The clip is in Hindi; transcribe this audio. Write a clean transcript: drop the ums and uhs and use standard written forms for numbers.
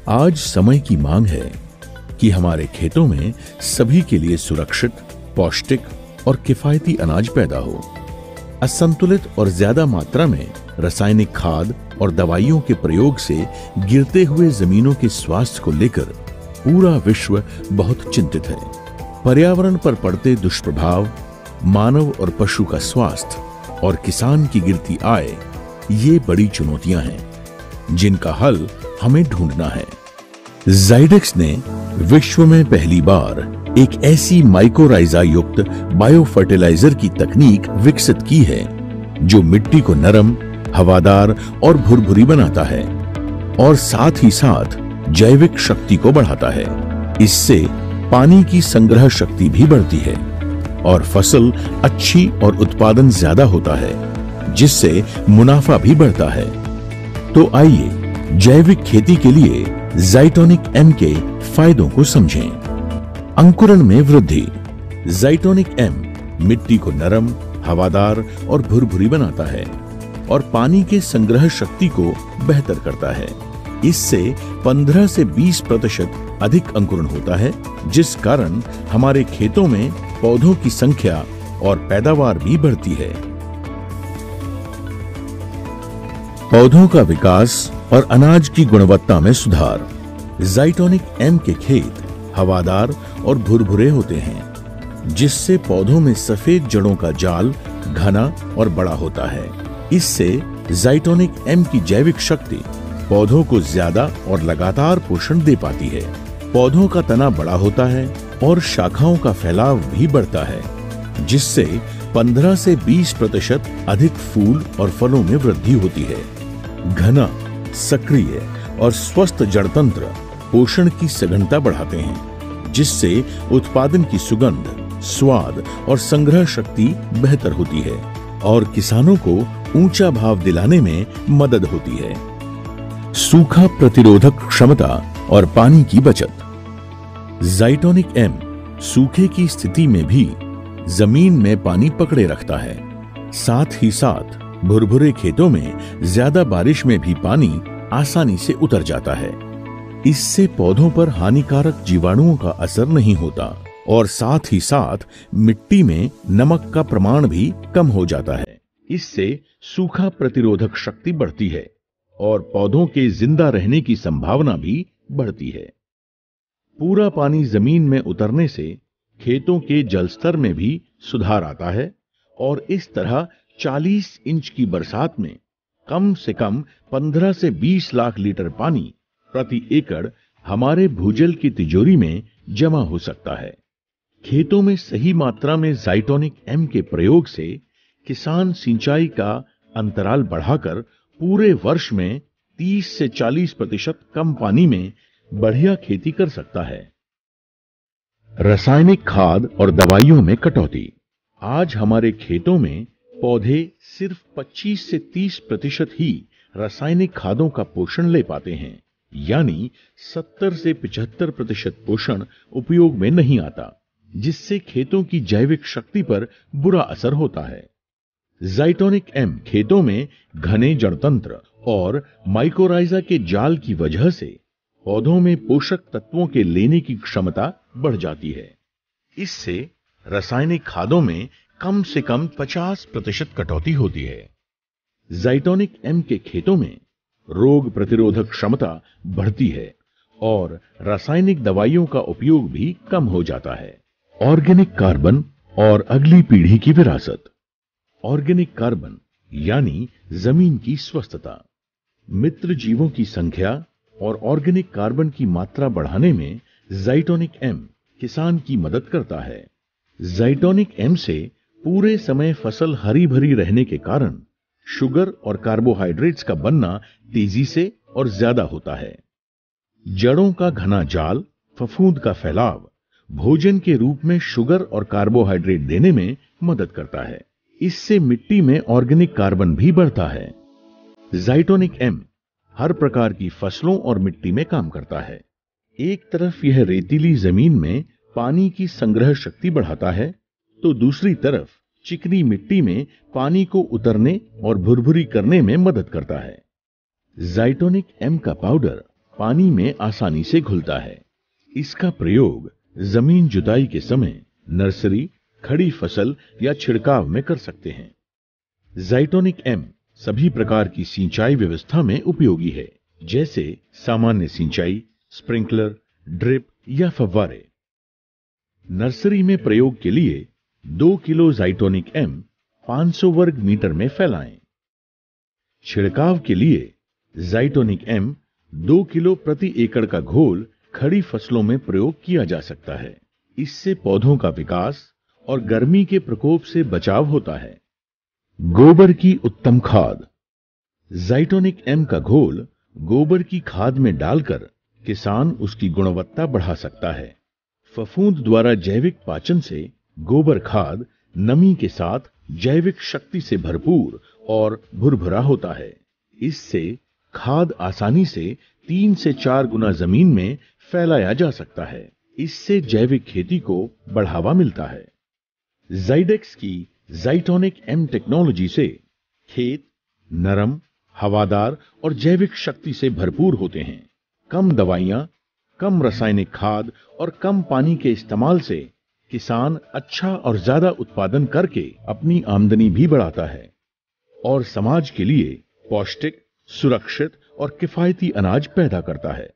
आज समय की मांग है कि हमारे खेतों में सभी के लिए सुरक्षित, पौष्टिक और किफायती अनाज पैदा हो। असंतुलित और ज्यादा मात्रा में रासायनिक खाद और दवाइयों के प्रयोग से गिरते हुए जमीनों के स्वास्थ्य को लेकर पूरा विश्व बहुत चिंतित है। पर्यावरण पर पड़ते दुष्प्रभाव, मानव और पशु का स्वास्थ्य और किसान की गिरती आय, ये बड़ी चुनौतियां हैं जिनका हल हमें ढूंढना है। जाइडेक्स ने विश्व में पहली बार एक ऐसी माइकोराइजा युक्त बायो फर्टिलाइजर की तकनीक विकसित की है जो मिट्टी को नरम, हवादार और भुरभुरी बनाता है और साथ ही साथ जैविक शक्ति को बढ़ाता है। इससे पानी की संग्रह शक्ति भी बढ़ती है और फसल अच्छी और उत्पादन ज्यादा होता है, जिससे मुनाफा भी बढ़ता है। तो आइए जैविक खेती के लिए ज़ाइटोनिक एम के फायदों को समझें। अंकुरण में वृद्धि। ज़ाइटोनिक एम मिट्टी को नरम, हवादार और भुरभुरी बनाता है और पानी के संग्रह शक्ति को बेहतर करता है। इससे 15 से 20% अधिक अंकुरण होता है, जिस कारण हमारे खेतों में पौधों की संख्या और पैदावार भी बढ़ती है। पौधों का विकास और अनाज की गुणवत्ता में सुधार। ज़ाइटोनिक एम के खेत हवादार और भुरभुरे होते हैं, जिससे पौधों में सफेद जड़ों का जाल घना और बड़ा होता है। इससे ज़ाइटोनिक एम की जैविक शक्ति पौधों को ज्यादा और लगातार पोषण दे पाती है। पौधों का तना बड़ा होता है और शाखाओं का फैलाव भी बढ़ता है, जिससे 15 से 20% अधिक फूल और फलों में वृद्धि होती है। घना, सक्रिय और स्वस्थ जड़तंत्र पोषण की सघनता बढ़ाते हैं, जिससे उत्पादन की सुगंध, स्वाद और संग्रह शक्ति बेहतर होती है और किसानों को ऊंचा भाव दिलाने में मदद होती है। सूखा प्रतिरोधक क्षमता और पानी की बचत। ज़ाइटोनिक एम सूखे की स्थिति में भी जमीन में पानी पकड़े रखता है। साथ ही साथ भुरभुरे खेतों में ज्यादा बारिश में भी पानी आसानी से उतर जाता है। इससे पौधों पर हानिकारक जीवाणुओं का असर नहीं होता और साथ ही साथ मिट्टी में नमक का प्रमाण भी कम हो जाता है। इससे सूखा प्रतिरोधक शक्ति बढ़ती है और पौधों के जिंदा रहने की संभावना भी बढ़ती है। पूरा पानी जमीन में उतरने से खेतों के जल स्तर में भी सुधार आता है और इस तरह 40 इंच की बरसात में कम से कम 15 से 20 लाख लीटर पानी प्रति एकड़ हमारे भूजल की तिजोरी में जमा हो सकता है। खेतों में सही मात्रा में ज़ाइटोनिक एम के प्रयोग से किसान सिंचाई का अंतराल बढ़ाकर पूरे वर्ष में 30 से 40% कम पानी में बढ़िया खेती कर सकता है। रासायनिक खाद और दवाइयों में कटौती। आज हमारे खेतों में पौधे सिर्फ 25 से 30% ही रासायनिक खादों का पोषण ले पाते हैं, यानी 70 से 75% पोषण उपयोग में नहीं आता, जिससे खेतों की जैविक शक्ति पर बुरा असर होता है। ज़ाइटोनिक एम खेतों में घने जड़तंत्र और माइकोराइजा के जाल की वजह से पौधों में पोषक तत्वों के लेने की क्षमता बढ़ जाती है। इससे रासायनिक खादों में कम से कम 50% कटौती होती है। ज़ाइटोनिक एम के खेतों में रोग प्रतिरोधक क्षमता बढ़ती है और रासायनिक दवाइयों का उपयोग भी कम हो जाता है। ऑर्गेनिक कार्बन और अगली पीढ़ी की विरासत। ऑर्गेनिक कार्बन यानी जमीन की स्वस्थता। मित्र जीवों की संख्या और ऑर्गेनिक कार्बन की मात्रा बढ़ाने में ज़ाइटोनिक एम किसान की मदद करता है। ज़ाइटोनिक एम से पूरे समय फसल हरी भरी रहने के कारण शुगर और कार्बोहाइड्रेट्स का बनना तेजी से और ज्यादा होता है। जड़ों का घना जाल, फफूंद का फैलाव भोजन के रूप में शुगर और कार्बोहाइड्रेट देने में मदद करता है। इससे मिट्टी में ऑर्गेनिक कार्बन भी बढ़ता है। ज़ाइटोनिक एम हर प्रकार की फसलों और मिट्टी में काम करता है। एक तरफ यह रेतीली जमीन में पानी की संग्रह शक्ति बढ़ाता है, तो दूसरी तरफ चिकनी मिट्टी में पानी को उतरने और भुरभुरी करने में मदद करता है। ज़ाइटोनिक एम का पाउडर पानी में आसानी से घुलता है। इसका प्रयोग जमीन जुताई के समय, नर्सरी, खड़ी फसल या छिड़काव में कर सकते हैं। ज़ाइटोनिक एम सभी प्रकार की सिंचाई व्यवस्था में उपयोगी है, जैसे सामान्य सिंचाई, स्प्रिंकलर, ड्रिप या फव्वारे। नर्सरी में प्रयोग के लिए 2 किलो ज़ाइटोनिक एम 500 वर्ग मीटर में फैलाएं। छिड़काव के लिए ज़ाइटोनिक एम 2 किलो प्रति एकड़ का घोल खड़ी फसलों में प्रयोग किया जा सकता है। इससे पौधों का विकास और गर्मी के प्रकोप से बचाव होता है। गोबर की उत्तम खाद। ज़ाइटोनिक एम का घोल गोबर की खाद में डालकर किसान उसकी गुणवत्ता बढ़ा सकता है। फफूंद द्वारा जैविक पाचन से गोबर खाद नमी के साथ जैविक शक्ति से भरपूर और भुरभुरा होता है। इससे खाद आसानी से 3 से 4 गुना जमीन में फैलाया जा सकता है। इससे जैविक खेती को बढ़ावा मिलता है। ज़ाइडेक्स की ज़ाइटोनिक एम टेक्नोलॉजी से खेत नरम, हवादार और जैविक शक्ति से भरपूर होते हैं। कम दवाइयां, कम रासायनिक खाद और कम पानी के इस्तेमाल से किसान अच्छा और ज्यादा उत्पादन करके अपनी आमदनी भी बढ़ाता है और समाज के लिए पौष्टिक, सुरक्षित और किफायती अनाज पैदा करता है।